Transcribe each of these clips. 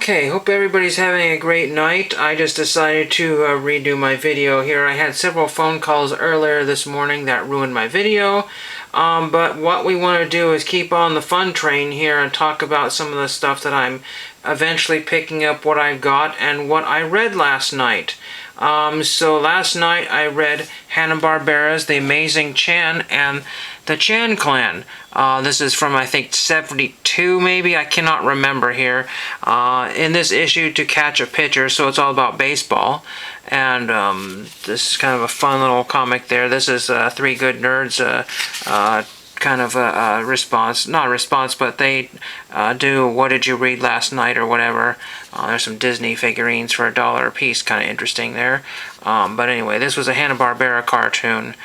Okay, hope everybody's having a great night. I just decided to redo my video here. I had several phone calls earlier this morning that ruined my video. But what we want to do is keep on the fun train here and talk about some of the stuff that I'm eventually picking up, what I've got, and what I read last night. So last night I read Hanna-Barbera's The Amazing Chan and the Chan Clan. This is from, I think, 72 maybe, I cannot remember here. In this issue, To Catch a Pitcher, so it's all about baseball. And this is kind of a fun little comic there. This is Three Good Nerds, kind of a response, not a response, but they do What Did You Read Last Night or whatever. There's some Disney figurines for $1 a piece, kind of interesting there. But anyway, this was a Hanna-Barbera cartoon.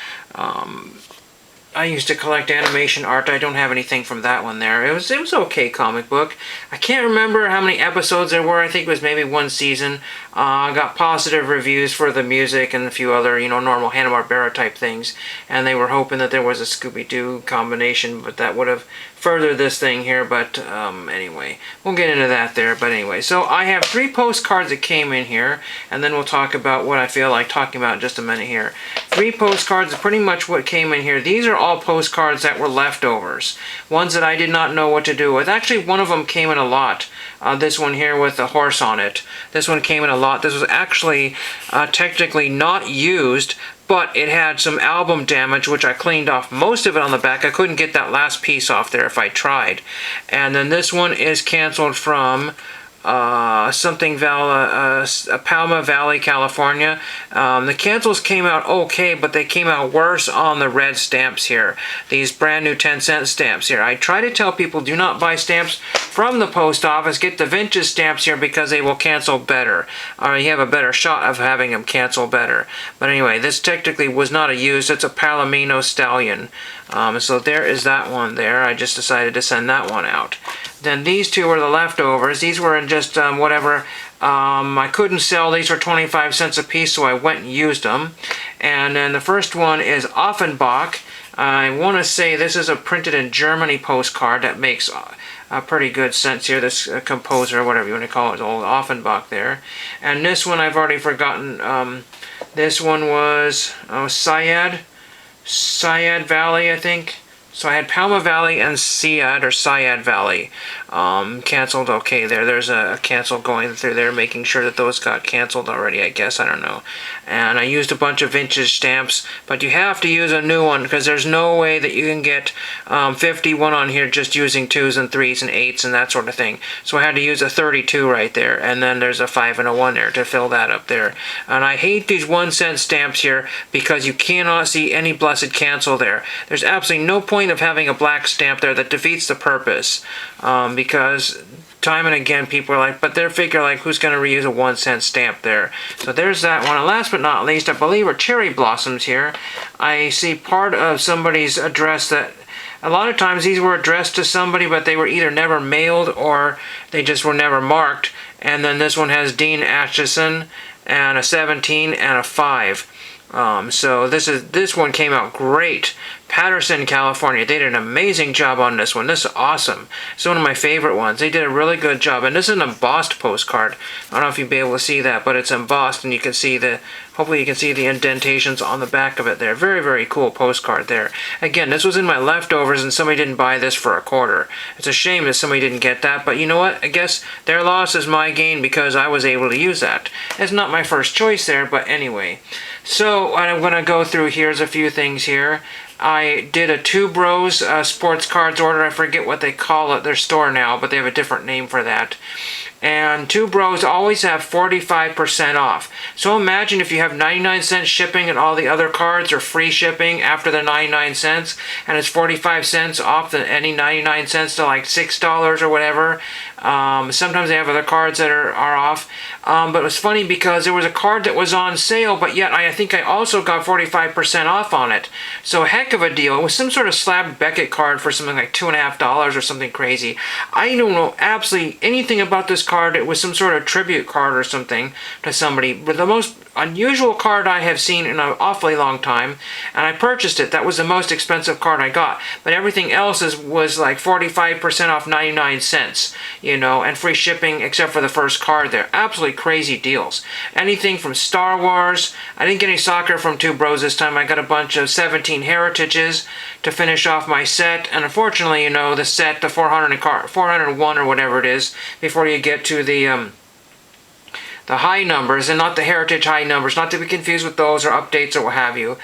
I used to collect animation art. I don't have anything from that one there. It was okay comic book. I can't remember how many episodes there were. I think it was maybe one season. I got positive reviews for the music and a few other, normal Hanna-Barbera type things. And they were hoping that there was a Scooby-Doo combination, but that would have furthered this thing here. But anyway, we'll get into that there. But anyway, so I have 3 postcards that came in here, and then we'll talk about what I feel like talking about in just a minute here. 3 postcards are pretty much what came in here. These are all postcards that were leftovers. Ones that I did not know what to do with. Actually, one of them came in a lot. This one here with the horse on it. This one came in a lot. This was actually technically not used, but it had some album damage, which I cleaned off most of it on the back. I couldn't get that last piece off there if I tried. And then this one is canceled from Palma Valley, California. The cancels came out okay, but they came out worse on the red stamps here. These brand new 10-cent stamps here. I try to tell people, do not buy stamps from the post office. Get the vintage stamps here because they will cancel better. Or you have a better shot of having them cancel better. But anyway, this technically was not a used. It's a Palomino Stallion. So there is that one there. I just decided to send that one out. Then these 2 were the leftovers. These were in just whatever. I couldn't sell. These were 25 cents a piece, so I went and used them. And then the first one is Offenbach. I want to say this is a printed in Germany postcard that makes pretty good sense here. This composer, whatever you want to call it, old Offenbach there. And this one I've already forgotten. This one was Syed Valley, I think. So I had Palma Valley and Syed Valley canceled. Okay, there's a cancel going through there, making sure that those got canceled already, I guess. I don't know. And I used a bunch of vintage stamps, but you have to use a new one because there's no way that you can get 51 on here just using 2s and 3s and 8s and that sort of thing. So I had to use a 32 right there, and then there's a 5 and a 1 there to fill that up there. And I hate these 1-cent stamps here because you cannot see any blessed cancel there. There's absolutely no point of having a black stamp there. That defeats the purpose, because time and again people are like, but they're figure like, who's going to reuse a 1-cent stamp there? So there's that one. And last but not least, I believe are cherry blossoms here. I see part of somebody's address that a lot of times these were addressed to somebody, but they were either never mailed or they just were never marked. And then this one has Dean Acheson and a 17 and a 5. So this one came out great. Patterson, California. They did an amazing job on this one. This is awesome. It's one of my favorite ones. They did a really good job. And this is an embossed postcard. I don't know if you'll be able to see that, but it's embossed, and you can see hopefully you can see the indentations on the back of it there. Very, very cool postcard there. Again, this was in my leftovers, and somebody didn't buy this for $0.25. It's a shame that somebody didn't get that, but you know what? I guess their loss is my gain because I was able to use that. It's not my first choice there, but anyway. So what I'm going to go through here is a few things here. I did a Two Bros sports cards order. I forget what they call it, their store now, but they have a different name for that. And Two Bros always have 45% off. So imagine if you have 99-cent shipping and all the other cards are free shipping after the 99 cents, and it's 45 cents off any 99 cents to like $6 or whatever. Sometimes they have other cards that are off. But it was funny because there was a card that was on sale, but yet I think I also got 45% off on it. So heck of a deal. It was some sort of slab Beckett card for something like $2.50 or something crazy. I don't know absolutely anything about this card. It was some sort of tribute card or something to somebody. But the most unusual card I have seen in an awfully long time, and I purchased it. That was the most expensive card I got. But everything else was like 45% off 99 cents, and free shipping except for the first card there. Absolutely crazy deals. Anything from Star Wars. I didn't get any soccer from Two Bros this time. I got a bunch of 17 Heritages to finish off my set. And unfortunately, the set, the 401 or whatever it is, before you get to the high numbers, and not the Heritage high numbers, not to be confused with those or updates or what have you.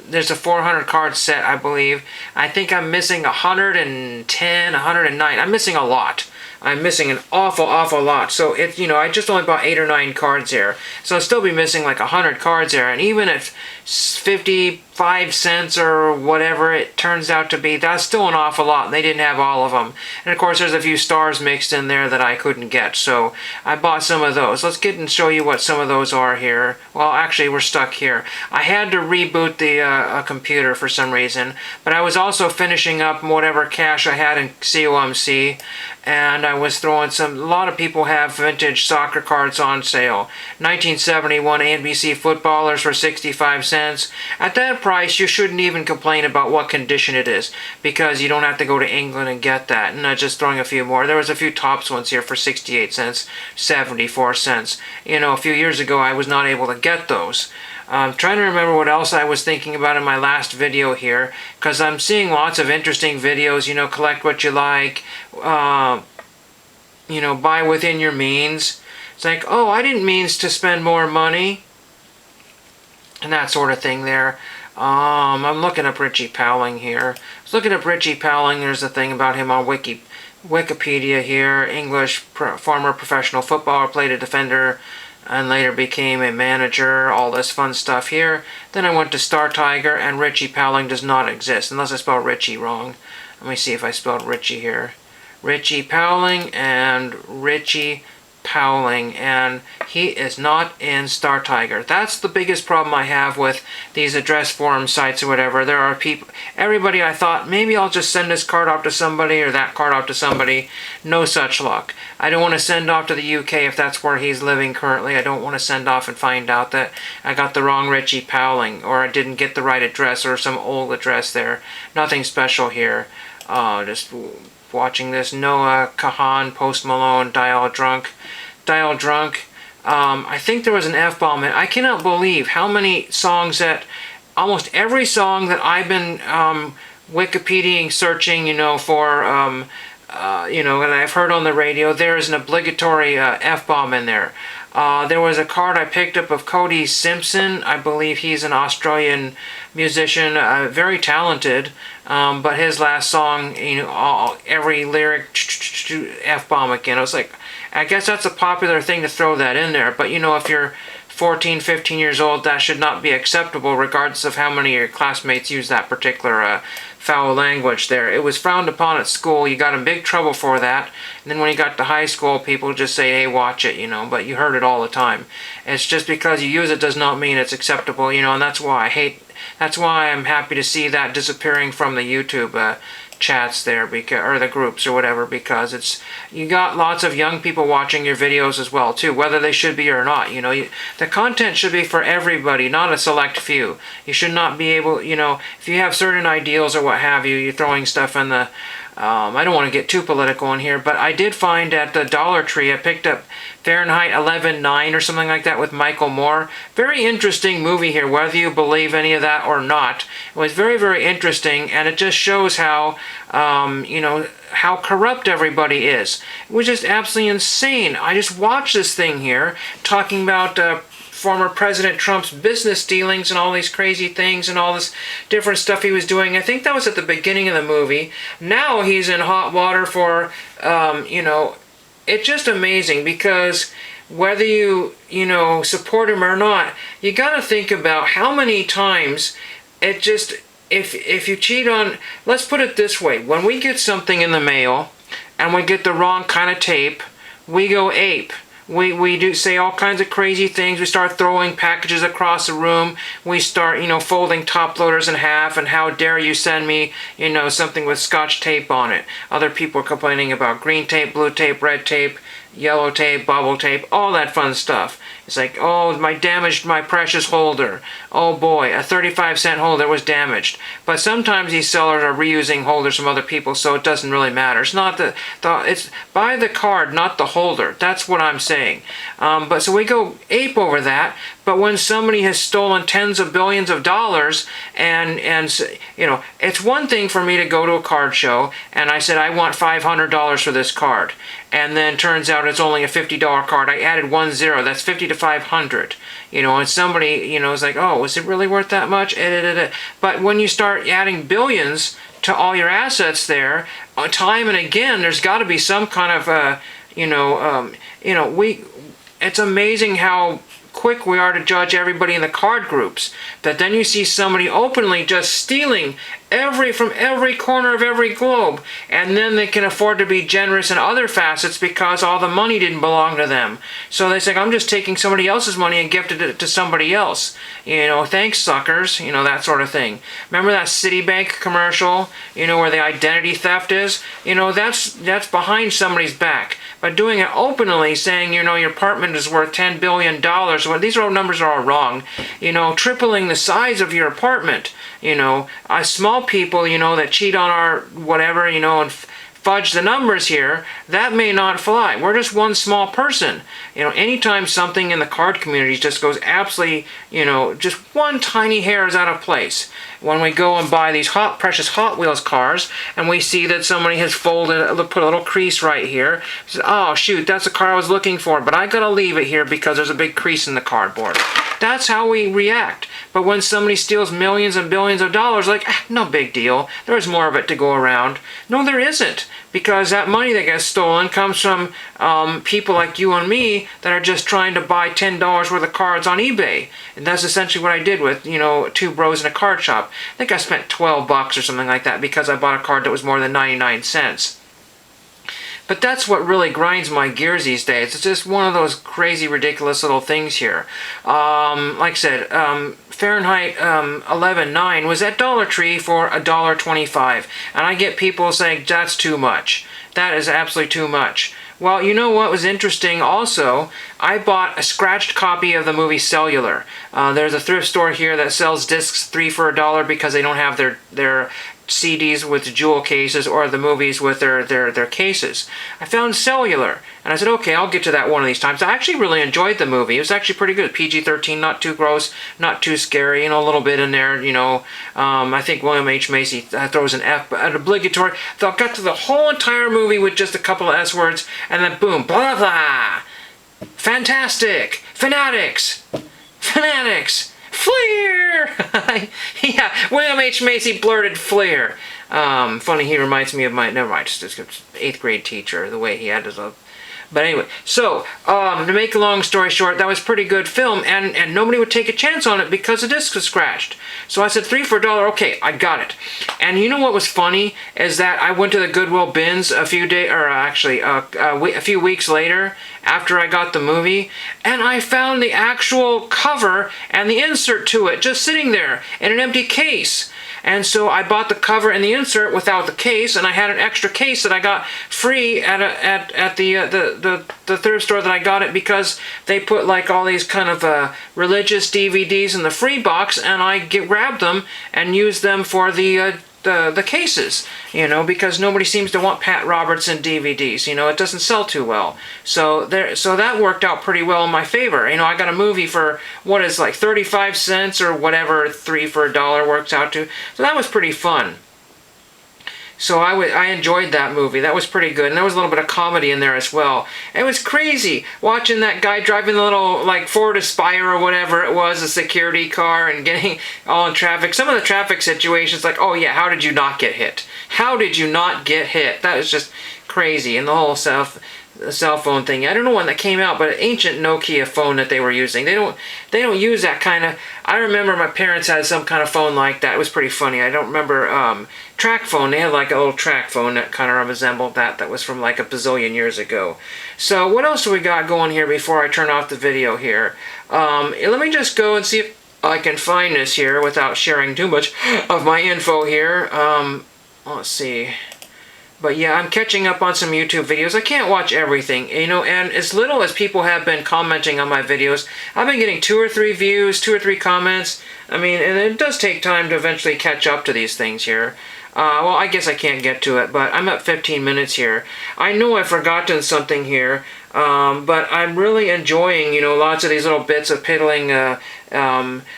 There's a 400 card set, I believe. I think I'm missing 110, 109. I'm missing a lot. I'm missing an awful lot. So I just only bought 8 or 9 cards here. So I'll still be missing like 100 cards there. And even at 55 cents or whatever it turns out to be, that's still an awful lot. They didn't have all of them. And of course there's a few stars mixed in there that I couldn't get. So I bought some of those. Let's get and show you what some of those are here. Well, actually we're stuck here. I had to reboot the computer for some reason. But I was also finishing up whatever cash I had in COMC. And I was throwing a lot of people have vintage soccer cards on sale. 1971 NBC footballers for 65 cents. At that price, you shouldn't even complain about what condition it is, because you don't have to go to England and get that. And just throwing a few more. There was a few Topps ones here for 68 cents, 74 cents. A few years ago, I was not able to get those. I'm trying to remember what else I was thinking about in my last video here, because I'm seeing lots of interesting videos, collect what you like, buy within your means. It's like, oh, I didn't mean to spend more money, and that sort of thing there. I'm looking up Richie Powling here. I was looking up Richie Powling. There's a thing about him on Wikipedia here. English former professional footballer, played a defender, and later became a manager, all this fun stuff here. Then I went to Star Tiger, and Richie Powling does not exist, unless I spelled Richie wrong. Let me see if I spelled Richie here. Richie Powling and Richie Powling, and he is not in Star Tiger. That's the biggest problem I have with these address forum sites or whatever. There are people, everybody I thought, maybe I'll just send this card off to somebody or that card off to somebody. No such luck. I don't want to send off to the UK if that's where he's living currently. I don't want to send off and find out that I got the wrong Richie Powling, or I didn't get the right address, or some old address there. Nothing special here. Just watching this. Noah Kahan, Post Malone, Dial Drunk. I think there was an F-bomb. I cannot believe how many songs that, almost every song that I've been Wikipediaing, searching, for, and I've heard on the radio, there is an obligatory F-bomb in there. There was a card I picked up of Cody Simpson. I believe he's an Australian musician, very talented, but his last song, every lyric, F-bomb again. I was like, I guess that's a popular thing to throw that in there, but if you're 14, 15 years old, that should not be acceptable, regardless of how many of your classmates use that particular foul language there. It was frowned upon at school. You got in big trouble for that. And then when you got to high school, people just say, hey, watch it, but you heard it all the time. It's just because you use it does not mean it's acceptable, and that's why I'm happy to see that disappearing from the YouTube chats there, or the groups or whatever, because you got lots of young people watching your videos as well too, whether they should be or not. The content should be for everybody, not a select few. You should not be able, if you have certain ideals or what have you, you're throwing stuff in the I don't want to get too political in here, but I did find at the Dollar Tree, I picked up Fahrenheit 11/9 or something like that with Michael Moore. Very interesting movie here, whether you believe any of that or not. It was very, very interesting, and it just shows how, how corrupt everybody is. It was just absolutely insane. I just watched this thing here, talking about former President Trump's business dealings and all these crazy things and all this different stuff he was doing. I think that was at the beginning of the movie. Now he's in hot water for, it's just amazing, because whether you, support him or not, you got to think about how many times it just, if you cheat on, let's put it this way, when we get something in the mail and we get the wrong kind of tape, we go ape. We do say all kinds of crazy things. We start throwing packages across the room. We start, folding top loaders in half, and how dare you send me, something with scotch tape on it. Other people are complaining about green tape, blue tape, red tape, yellow tape, bubble tape, all that fun stuff. It's like, oh, my precious holder. Oh boy, a 35-cent holder was damaged. But sometimes these sellers are reusing holders from other people, so it doesn't really matter. It's not it's buy the card, not the holder. That's what I'm saying. But so we go ape over that. But when somebody has stolen tens of billions of dollars, and it's one thing for me to go to a card show and I said I want $500 for this card, and then turns out it's only a $50 card. I added 1 0. That's 50 to 500. And somebody is like, oh, is it really worth that much? But when you start adding billions to all your assets there, time and again, there's got to be some kind of it's amazing how quick we are to judge everybody in the card groups, that then you see somebody openly just stealing from every corner of every globe, and then they can afford to be generous in other facets because all the money didn't belong to them. So they say, I'm just taking somebody else's money and gifted it to somebody else. Thanks, suckers, that sort of thing. Remember that Citibank commercial, where the identity theft is? That's behind somebody's back. But doing it openly, saying, your apartment is worth $10 billion, well, these numbers are all wrong. Tripling the size of your apartment, small people, that cheat on our whatever, and fudge the numbers here, that may not fly. We're just one small person. Anytime something in the card community just goes absolutely, just one tiny hair is out of place. When we go and buy these precious Hot Wheels cars, and we see that somebody has put a little crease right here, says, oh shoot, that's the car I was looking for, but I gotta leave it here because there's a big crease in the cardboard. That's how we react. But when somebody steals millions and billions of dollars, like, no big deal. There's more of it to go around. No, there isn't. Because that money that gets stolen comes from people like you and me that are just trying to buy $10 worth of cards on eBay. And that's essentially what I did with, two bros in a card shop. I think I spent $12 or something like that because I bought a card that was more than 99 cents. But that's what really grinds my gears these days. It's just one of those crazy, ridiculous little things here. Like I said, Fahrenheit 11.9 was at Dollar Tree for $1.25. And I get people saying, that's too much. That is absolutely too much. Well, you know what was interesting also? I bought a scratched copy of the movie Cellular. There's a thrift store here that sells discs 3 for $1 because they don't have their CDs with jewel cases or the movies with their cases. I found Cellular, and I said, okay, I'll get to that one of these times. I actually really enjoyed the movie. It was actually pretty good. PG-13, not too gross, not too scary, a little bit in there, I think William H. Macy throws an F, but an obligatory. So I got to the whole entire movie with just a couple of S words, and then boom, blah, blah, blah. Fantastic! Fanatics! Fleer! Yeah, William H. Macy blurted fleer. Funny, he reminds me of never mind, just 8th grade teacher, the way he had his But anyway, so, to make a long story short, that was a pretty good film, and nobody would take a chance on it because the disc was scratched. So I said, 3 for $1, okay, I got it. And you know what was funny, is that I went to the Goodwill bins a few weeks later, after I got the movie, and I found the actual cover and the insert to it just sitting there in an empty case. And so I bought the cover and the insert without the case, and I had an extra case that I got free at the thrift store that I got it because they put like all these kind of religious DVDs in the free box, and I grabbed them and used them for the cases, because nobody seems to want Pat Robertson DVDs. It doesn't sell too well. So that worked out pretty well in my favor. I got a movie for what is like 35 cents or whatever 3 for $1 works out to. So that was pretty fun. So I enjoyed that movie. That was pretty good. And there was a little bit of comedy in there as well. It was crazy watching that guy driving the little Ford Aspire or whatever it was, a security car, and getting all in traffic. Some of the traffic situations, like, oh yeah, how did you not get hit? How did you not get hit? That was just crazy. And the whole cell phone thing. I don't know when that came out, but an ancient Nokia phone that they were using. They don't use that kind of. I remember my parents had some kind of phone like that. It was pretty funny. I don't remember track phone. They had like a little track phone that kind of resembled that. That was from like a bazillion years ago. So what else do we got going here before I turn off the video here? Let me just go and see if I can find this here without sharing too much of my info here. Let's see. But yeah, I'm catching up on some YouTube videos. I can't watch everything, you know, and as little as people have been commenting on my videos, I've been getting 2 or 3 views, 2 or 3 comments. I mean, and it does take time to eventually catch up to these things here. Well, I guess I can't get to it, but I'm at 15 minutes here. I know I've forgotten something here, but I'm really enjoying, you know, lots of these little bits of piddling.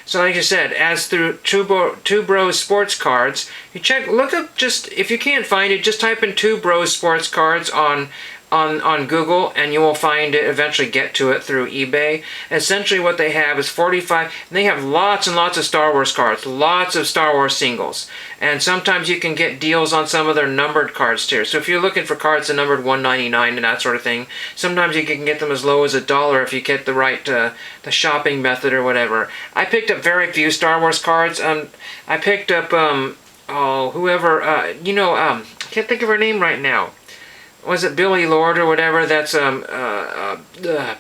So like I said, as through Two Bros Sports Cards, look up, just, if you can't find it, just type in Two Bros Sports Cards on Google, and you will find it, eventually get to it through eBay. Essentially what they have is 45, and they have lots and lots of Star Wars cards, lots of Star Wars singles, and sometimes you can get deals on some of their numbered cards too. So if you're looking for cards that are numbered 199 and that sort of thing, sometimes you can get them as low as $1 if you get the right the shopping method or whatever. I picked up very few Star Wars cards. I picked up whoever, I can't think of her name right now. Was it Billy Lord or whatever? That's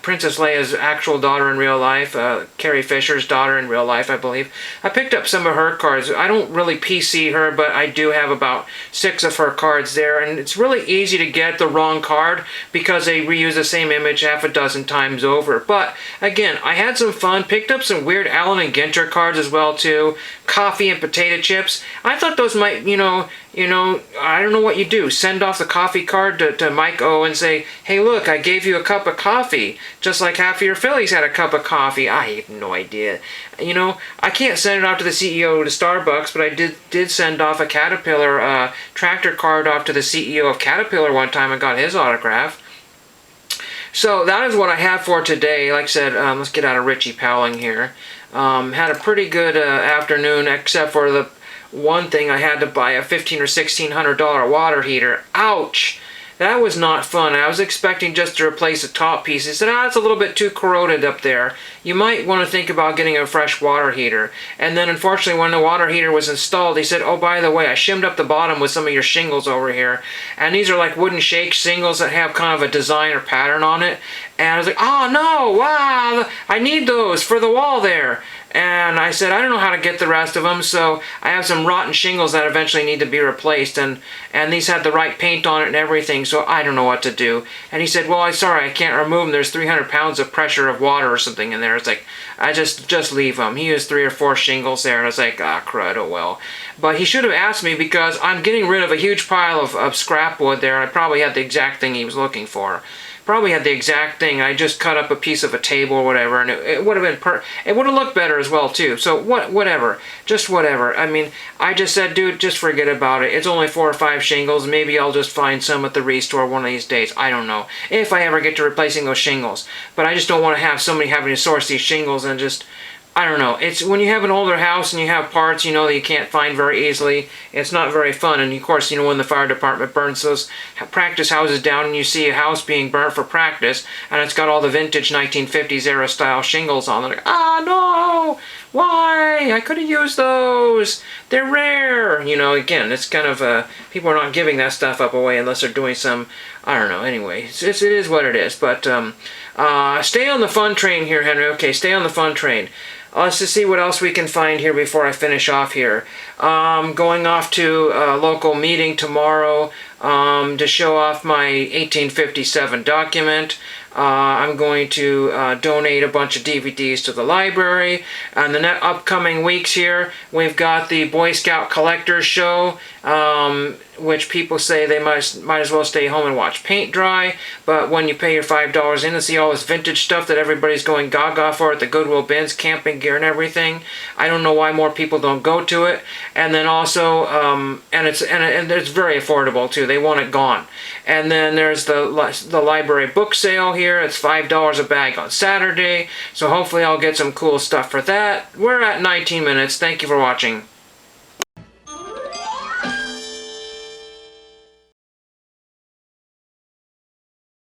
Princess Leia's actual daughter in real life, Carrie Fisher's daughter in real life, I believe. I picked up some of her cards. I don't really PC her, but I do have about 6 of her cards there, and it's really easy to get the wrong card because they reuse the same image half a dozen times over. But again, I had some fun, picked up some weird Allen and Ginter cards as well too, coffee and potato chips. I thought those might, I don't know what you do. Send off the coffee card to Mike O and say, hey, look, I gave you a cup of coffee, just like half of your Phillies had a cup of coffee. I have no idea. I can't send it off to the CEO to Starbucks, but I did send off a Caterpillar tractor card off to the CEO of Caterpillar one time and got his autograph. So that is what I have for today. Like I said, let's get out of Richie Powling here. Had a pretty good afternoon, except for the one thing, I had to buy a $1,500 or $1,600 water heater. Ouch! That was not fun. I was expecting just to replace the top piece. He said, it's a little bit too corroded up there. You might want to think about getting a fresh water heater. And then unfortunately when the water heater was installed, he said, oh, by the way, I shimmed up the bottom with some of your shingles over here. And these are like wooden shake shingles that have kind of a design or pattern on it. And I was like, oh no, wow, I need those for the wall there. And I said, I don't know how to get the rest of them, so I have some rotten shingles that eventually need to be replaced, and these had the right paint on it and everything, so I don't know what to do. And he said, well, I'm sorry, I can't remove them. There's 300 pounds of pressure of water or something in there. It's like, I just leave them. He used 3 or 4 shingles there, and I was like, crud, oh well. But he should have asked me, because I'm getting rid of a huge pile of scrap wood there, and I probably had the exact thing he was looking for. Probably had the exact thing. I just cut up a piece of a table or whatever, and it would have been it would have looked better as well too. So whatever, just whatever. I mean, I just said, dude, just forget about it. It's only 4 or 5 shingles. Maybe I'll just find some at the restore one of these days. I don't know if I ever get to replacing those shingles. But I just don't want to have somebody having to source these shingles and just, I don't know. It's when you have an older house and you have parts, that you can't find very easily. It's not very fun. And of course, when the fire department burns those practice houses down and you see a house being burnt for practice and it's got all the vintage 1950s era style shingles on it, like, no, why? I could have used those. They're rare. Again, it's kind of people are not giving that stuff up away unless they're doing some, I don't know. Anyway, it is what it is. But stay on the fun train here, Henry. Okay, stay on the fun train. Let's just see what else we can find here before I finish off here. Going off to a local meeting tomorrow to show off my 1857 document. I'm going to donate a bunch of DVDs to the library. And the upcoming weeks here, we've got the Boy Scout Collectors Show, which people say they might as well stay home and watch paint dry. But when you pay your $5 in and see all this vintage stuff that everybody's going gaga for at the Goodwill bins, camping gear and everything, I don't know why more people don't go to it. And then also, and it's very affordable too. They want it gone. And then there's the library book sale here. It's $5 a bag on Saturday. So hopefully I'll get some cool stuff for that. We're at 19 minutes. Thank you for watching.